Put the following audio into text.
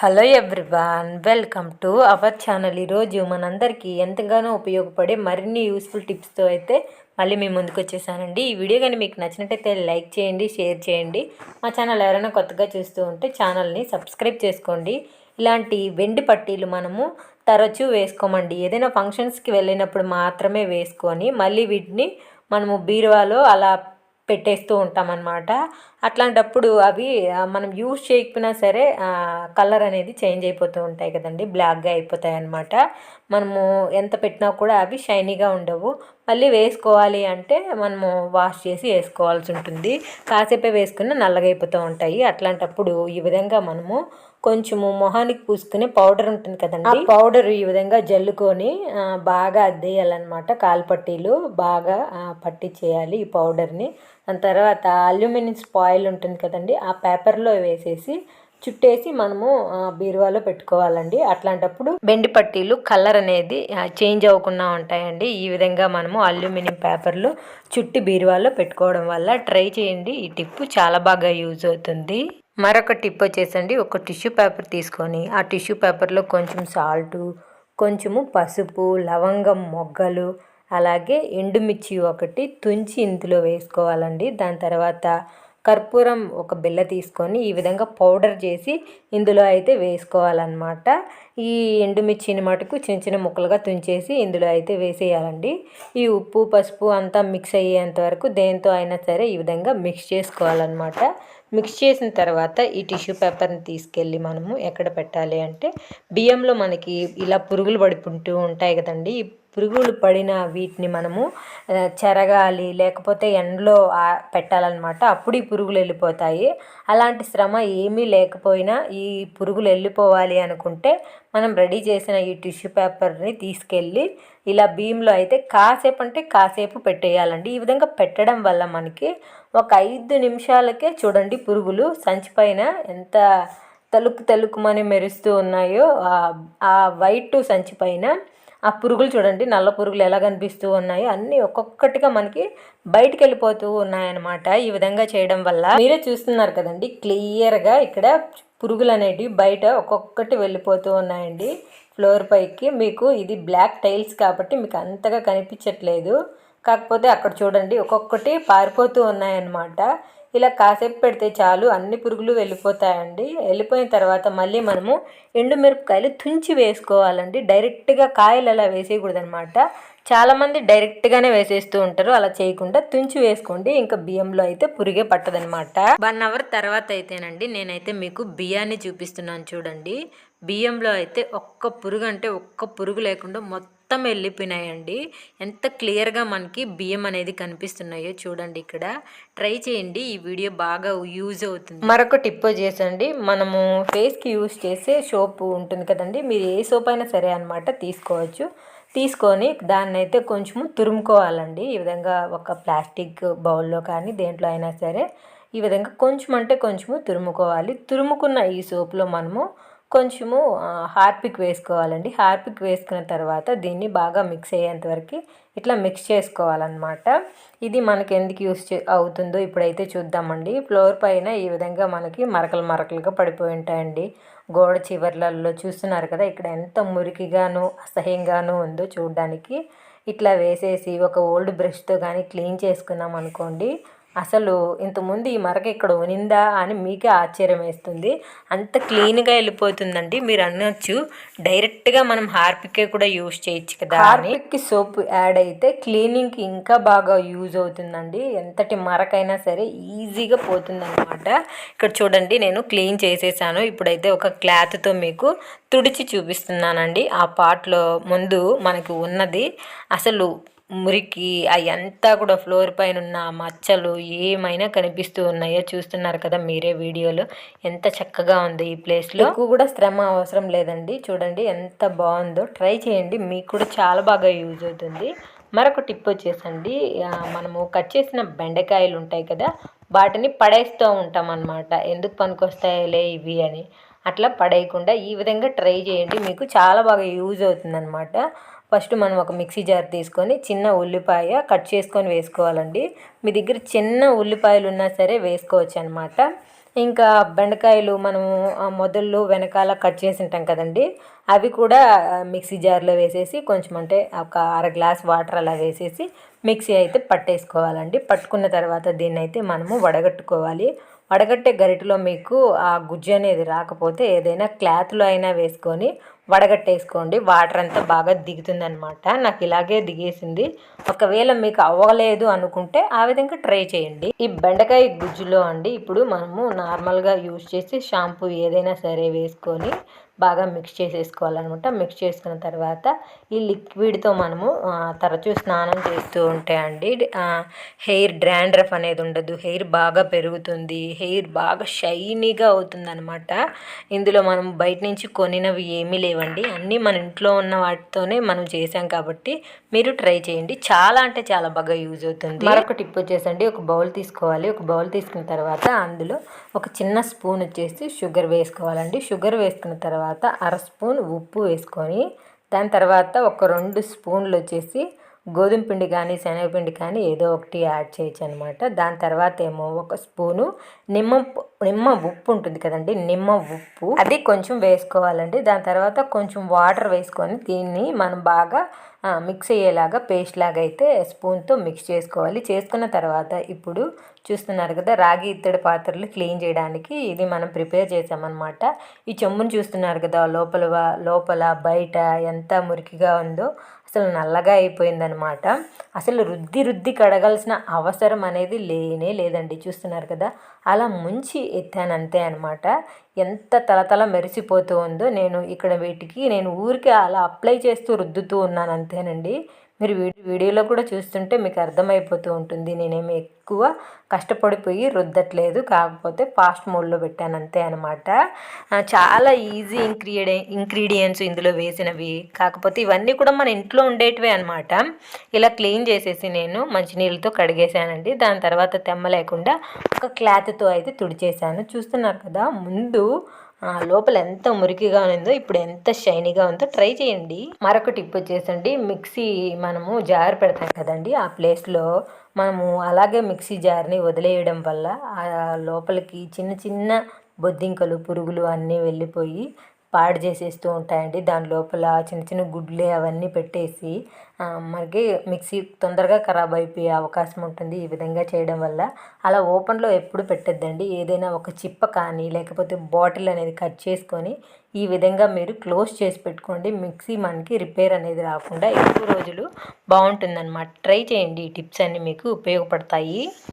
Hello everyone, welcome to our channel. ఈరోజు మనందరికీ ఎంతగానో ఉపయోగపడే మరిన్ని యూస్ఫుల్ టిప్స్తో అయితే మళ్ళీ మీ ముందుకు వచ్చేసానండి. ఈ వీడియో కానీ మీకు నచ్చినట్టయితే లైక్ చేయండి, షేర్ చేయండి. మా ఛానల్ ఎవరైనా కొత్తగా చూస్తూ ఉంటే ఛానల్ని సబ్స్క్రైబ్ చేసుకోండి. ఇలాంటి వెండి పట్టీలు మనము తరచూ వేసుకోమండి. ఏదైనా ఫంక్షన్స్కి వెళ్ళినప్పుడు మాత్రమే వేసుకొని మళ్ళీ వీటిని మనము బీరువాలో అలా పెట్టేస్తూ ఉంటామన్నమాట. అట్లాంటప్పుడు అవి మనం యూజ్ చేయకపోయినా సరే కలర్ అనేది చేంజ్ అయిపోతూ ఉంటాయి కదండి, బ్లాక్గా అయిపోతాయి అన్నమాట. మనము ఎంత పెట్టినా కూడా అవి షైనీగా ఉండవు. మళ్ళీ వేసుకోవాలి అంటే మనము వాష్ చేసి వేసుకోవాల్సి ఉంటుంది. కాసేపే వేసుకుని నల్లగా అయిపోతూ ఉంటాయి. అట్లాంటప్పుడు ఈ విధంగా మనము కొంచెము మొహానికి పూసుకునే పౌడర్ ఉంటుంది కదండి, ఆ పౌడర్ ఈ విధంగా జల్లుకొని బాగా అద్దేయాలన్నమాట. కాలుపట్టీలు బాగా పట్టించేయాలి ఈ పౌడర్ని. దాని తర్వాత అల్యూమినియం ఫాయిల్ ఉంటుంది కదండి, ఆ పేపర్లో వేసేసి చుట్టేసి మనము బీరువాలో పెట్టుకోవాలండి. అట్లాంటప్పుడు బెండి పట్టీలు కలర్ అనేది చేంజ్ అవ్వకుండా ఉంటాయండి. ఈ విధంగా మనము అల్యూమినియం పేపర్లు చుట్టి బీరువాలో పెట్టుకోవడం వల్ల ట్రై చేయండి. ఈ టిప్ చాలా బాగా యూజ్ అవుతుంది. మరొక టిప్ వచ్చేసండి, ఒక టిష్యూ పేపర్ తీసుకొని ఆ టిష్యూ పేపర్లో కొంచెం సాల్టు, కొంచెము పసుపు, లవంగం మొగ్గలు, అలాగే ఎండుమిర్చి ఒకటి తుంచి ఇందులో వేసుకోవాలండి. దాని తర్వాత కర్పూరం ఒక బిళ్ళ తీసుకొని ఈ విధంగా పౌడర్ చేసి ఇందులో అయితే వేసుకోవాలన్నమాట. ఈ ఎండుమిర్చిని మటుకు చిన్న చిన్న ముక్కలుగా తుంచేసి ఇందులో అయితే వేసేయాలండి. ఈ ఉప్పు పసుపు అంతా మిక్స్ అయ్యేంత వరకు దేంతో అయినా సరే ఈ విధంగా మిక్స్ చేసుకోవాలన్నమాట. మిక్స్ చేసిన తర్వాత ఈ టిష్యూ పేపర్ని తీసుకెళ్ళి మనము ఎక్కడ పెట్టాలి అంటే, బియ్యంలో మనకి ఇలా పురుగులు పడుకుంటూ ఉంటాయి కదండి. ఈ పురుగులు పడిన వీటిని మనము చెరగాలి, లేకపోతే ఎండలో పెట్టాలన్నమాట. అప్పుడు ఈ పురుగులు వెళ్ళిపోతాయి. అలాంటి శ్రమ ఏమీ లేకపోయినా ఈ పురుగులు వెళ్ళిపోవాలి అనుకుంటే మనం రెడీ చేసిన ఈ టిష్యూ పేపర్ని తీసుకెళ్ళి ఇలా బియ్యంలో అయితే కాసేపు పెట్టేయాలండి. ఈ విధంగా పెట్టడం వల్ల మనకి ఒక 5 నిమిషాలకే చూడండి పురుగులు సంచిపైన ఎంత తలుకుమని మెరుస్తూ ఉన్నాయో. ఆ వైట్ సంచిపైన ఆ పురుగులు చూడండి, నల్ల పురుగులు ఎలా కనిపిస్తూ ఉన్నాయో అన్నీ ఒక్కొక్కటిగా మనకి బయటికి వెళ్ళిపోతూ ఉన్నాయన్నమాట. ఈ విధంగా చేయడం వల్ల మీరే చూస్తున్నారు కదండి, క్లియర్గా ఇక్కడ పురుగులు అనేవి బయట ఒక్కొక్కటి వెళ్ళిపోతూ ఉన్నాయండి ఫ్లోర్ పైకి. మీకు ఇది బ్లాక్ టైల్స్ కాబట్టి మీకు అంతగా కనిపించట్లేదు, కాకపోతే అక్కడ చూడండి ఒక్కొక్కటి పారిపోతూ ఉన్నాయన్నమాట. ఇలా కాసేపు పెడితే చాలు అన్ని పురుగులు వెళ్ళిపోతాయండి. వెళ్ళిపోయిన తర్వాత మళ్ళీ మనము ఎండుమిరపకాయలు తుంచి వేసుకోవాలండి. డైరెక్ట్గా కాయలు అలా వేసేయకూడదనమాట. చాలామంది డైరెక్ట్గానే వేసేస్తూ ఉంటారు. అలా చేయకుండా తుంచి వేసుకోండి, ఇంకా బియ్యంలో అయితే పురుగే పట్టదనమాట. 1 అవర్ తర్వాత అయితేనండి నేనైతే మీకు బియ్యాన్ని చూపిస్తున్నాను చూడండి. బియ్యంలో అయితే ఒక్క పురుగు లేకుండా మొత్తం వెళ్ళిపోయినాయండి. ఎంత క్లియర్గా మనకి బియ్యం అనేది కనిపిస్తున్నాయో చూడండి. ఇక్కడ ట్రై చేయండి, ఈ వీడియో బాగా యూజ్ అవుతుంది. మరొక టిప్ చేసండి, మనము ఫేస్కి యూజ్ చేసే సోప్ ఉంటుంది కదండి, మీరు ఏ సోప్ అయినా సరే అనమాట తీసుకోవచ్చు. తీసుకొని దాన్ని అయితే కొంచెము తురుముకోవాలండి. ఈ విధంగా ఒక ప్లాస్టిక్ బౌల్లో కానీ దేంట్లో అయినా సరే ఈ విధంగా కొంచెము తురుముకోవాలి. తురుముకున్న ఈ సోప్లో మనము కొంచెము హార్పిక్ వేసుకోవాలండి. హార్పిక్ వేసుకున్న తర్వాత దీన్ని బాగా మిక్స్ అయ్యేంత వరకు ఇట్లా మిక్స్ చేసుకోవాలన్నమాట. ఇది మనకి ఎందుకు యూస్ అవుతుందో ఇప్పుడైతే చూద్దామండి. ఫ్లోర్ పైన ఈ విధంగా మనకి మరకలుగా పడిపోయి ఉంటాయండి. గోడ చివర్లలో చూస్తున్నారు కదా, ఇక్కడ ఎంత మురికిగాను అసహ్యంగాను ఉందో చూడడానికి. ఇట్లా వేసేసి ఒక ఓల్డ్ బ్రష్తో కానీ క్లీన్ చేసుకున్నాం అనుకోండి, అసలు ఇంతకుముందు ఈ మరక ఇక్కడ ఉనిందా అని మీకే ఆశ్చర్యం వేస్తుంది. అంత క్లీన్గా వెళ్ళిపోతుందండి. మీరు అనొచ్చు డైరెక్ట్గా మనం హార్పికే కూడా యూజ్ చేయొచ్చు కదా. హార్పిక్ సోప్ యాడ్ అయితే క్లీనింగ్కి ఇంకా బాగా యూజ్ అవుతుందండి. ఎంతటి మరకైనా సరే ఈజీగా పోతుందన్నమాట. ఇక్కడ చూడండి, నేను క్లీన్ చేసేసాను. ఇప్పుడైతే ఒక క్లాత్తో మీకు తుడిచి చూపిస్తున్నానండి. ఆ పార్ట్లో ముందు మనకు ఉన్నది అసలు మురికి అదంతా కూడా ఫ్లోర్ పైన ఉన్న మచ్చలు ఏమైనా కనిపిస్తూ ఉన్నాయో చూస్తున్నారు కదా మీరే వీడియోలో. ఎంత చక్కగా ఉంది ఈ ప్లేస్లో. ఎక్కువ కూడా శ్రమ అవసరం లేదండి. చూడండి ఎంత బాగుందో, ట్రై చేయండి, మీకు కూడా చాలా బాగా యూజ్ అవుతుంది. మరొక టిప్ వచ్చేసండి, మనము కట్ చేసిన బెండకాయలు ఉంటాయి కదా, వాటిని పడేస్తూ ఉంటాం అన్నమాట. ఎందుకు పనికొస్తాయిలే ఇవి అని అట్లా పడేయకుండా ఈ విధంగా ట్రై చేయండి, మీకు చాలా బాగా యూజ్ అవుతుందన్నమాట. ఫస్ట్ మనం ఒక మిక్సీ జార్ తీసుకొని చిన్న ఉల్లిపాయ కట్ చేసుకొని వేసుకోవాలండి. మీ దగ్గర చిన్న ఉల్లిపాయలు ఉన్నా సరే వేసుకోవచ్చు అనమాట. ఇంకా బెండకాయలు మనము మొదళ్ళు వెనకాల కట్ చేసి ఉంటాం కదండి, అవి కూడా మిక్సీ జార్లో వేసేసి కొంచెం అంటే ఒక అర గ్లాస్ వాటర్ అలా వేసేసి మిక్సీ అయితే పట్టేసుకోవాలండి. పట్టుకున్న తర్వాత దీన్ని అయితే మనము వడగట్టుకోవాలి. వడగట్టే గరిటెలో మీకు ఆ గుజ్జు అనేది రాకపోతే ఏదైనా క్లాత్లో అయినా వేసుకొని వడగట్టేసుకోండి. వాటర్ అంతా బాగా దిగుతుందనమాట. నాకు ఇలాగే దిగేసింది. ఒకవేళ మీకు అవ్వలేదు అనుకుంటే ఆ విధంగా ట్రై చేయండి. ఈ బెండకాయ గుజ్జులో అండి ఇప్పుడు మనము నార్మల్గా యూజ్ చేసి షాంపూ ఏదైనా సరే వేసుకొని బాగా మిక్స్ చేసేసుకోవాలన్నమాట. మిక్స్ చేసుకున్న తర్వాత ఈ లిక్విడ్తో మనము తరచూ స్నానం చేస్తూ ఉంటే అండి హెయిర్ డ్రాండ్రఫ్ అనేది ఉండదు, హెయిర్ బాగా పెరుగుతుంది, హెయిర్ బాగా షైనీగా అవుతుందన్నమాట. ఇందులో మనం బయట నుంచి కొనినవి ఏమీ లేవండి, అన్నీ మన ఇంట్లో ఉన్న వాటితోనే మనం చేసాం కాబట్టి మీరు ట్రై చేయండి. చాలా అంటే చాలా బాగా యూజ్ అవుతుంది. మరొక టిప్ వచ్చేసండి, ఒక బౌల్ తీసుకోవాలి. ఒక బౌల్ తీసుకున్న తర్వాత అందులో ఒక చిన్న స్పూన్ వచ్చేసి షుగర్ వేసుకోవాలండి. షుగర్ వేసుకున్న తర్వాత అర స్పూన్ ఉప్పు వేసుకొని దాని తర్వాత ఒక 2 స్పూన్లు వచ్చేసి గోధుమ పిండి కానీ శనగపిండి కానీ ఏదో ఒకటి యాడ్ చేయొచ్చు అనమాట. దాని తర్వాత ఏమో ఒక స్పూను నిమ్మ ఉప్పు ఉంటుంది కదండి, నిమ్మ ఉప్పు అది కొంచెం వేసుకోవాలండి. దాని తర్వాత కొంచెం వాటర్ వేసుకొని దీన్ని మనం బాగా మిక్స్ అయ్యేలాగా పేస్ట్ లాగా అయితే స్పూన్తో మిక్స్ చేసుకోవాలి. చేసుకున్న తర్వాత ఇప్పుడు చూస్తున్నారు కదా, రాగి ఇత్తడి పాత్రలు క్లీన్ చేయడానికి ఇది మనం ప్రిపేర్ చేసామన్నమాట. ఈ చెంబును చూస్తున్నారు కదా, లోపల బయట ఎంత మురికిగా ఉందో, అసలు నల్లగా అయిపోయిందనమాట. అసలు రుద్ది కడగాల్సిన అవసరం అనేది లేనే లేదండి. చూస్తున్నారు కదా, అలా ముంచి ఎత్తాను అంతే అనమాట. ఎంత తలతల మెరిసిపోతూ ఉందో. నేను ఇక్కడ వీటికి ఊరికే అలా అప్లై చేస్తూ రుద్దుతూ ఉన్నాను అంతేనండి. మీరు వీడియోలో కూడా చూస్తుంటే మీకు అర్థమైపోతూ ఉంటుంది. నేనేమి ఎక్కువ కష్టపడిపోయి రుద్దట్లేదు, కాకపోతే ఫాస్ట్ మోడ్లో పెట్టాను అంతే అనమాట. చాలా ఈజీ ఇంగ్రీడియంట్స్ ఇందులో వేసినవి, కాకపోతే ఇవన్నీ కూడా మన ఇంట్లో ఉండేటివే అనమాట. ఇలా క్లీన్ చేసేసి నేను మంచినీళ్ళతో కడిగేసానండి. దాని తర్వాత తెమ్మ లేకుండా ఒక క్లాత్తో అయితే తుడిచేసాను. చూస్తున్నారు కదా, ముందు లోపల ఎంత మురికిగా ఉందో ఇప్పుడు ఎంత షైనీగా ఉందో ట్రై చేయండి. మరొక టిప్ వచ్చేసండి, మిక్సీ మనము జార్ పెడతాం కదండి, ఆ ప్లేస్లో మనము అలాగే మిక్సీ జార్ని వదిలేయడం వల్ల ఆ లోపలికి చిన్న చిన్న బొద్దింకలు పురుగులు అన్నీ వెళ్ళిపోయి పాడు చేసేస్తూ ఉంటాయండి. దాని లోపల చిన్న చిన్న గుడ్లు అవన్నీ పెట్టేసి మనకి మిక్సీ తొందరగా ఖరాబ్ అయిపోయే అవకాశం ఉంటుంది ఈ విధంగా చేయడం వల్ల. అలా ఓపెన్లో ఎప్పుడు పెట్టద్దండి. ఏదైనా ఒక చిప్ప కానీ లేకపోతే బాటిల్ అనేది కట్ చేసుకొని ఈ విధంగా మీరు క్లోజ్ చేసి పెట్టుకోండి. మిక్సీ మనకి రిపేర్ అనేది రాకుండా ఎక్కువ రోజులు బాగుంటుందన్నమాట. ట్రై చేయండి, ఈ టిప్స్ అన్నీ మీకు ఉపయోగపడతాయి.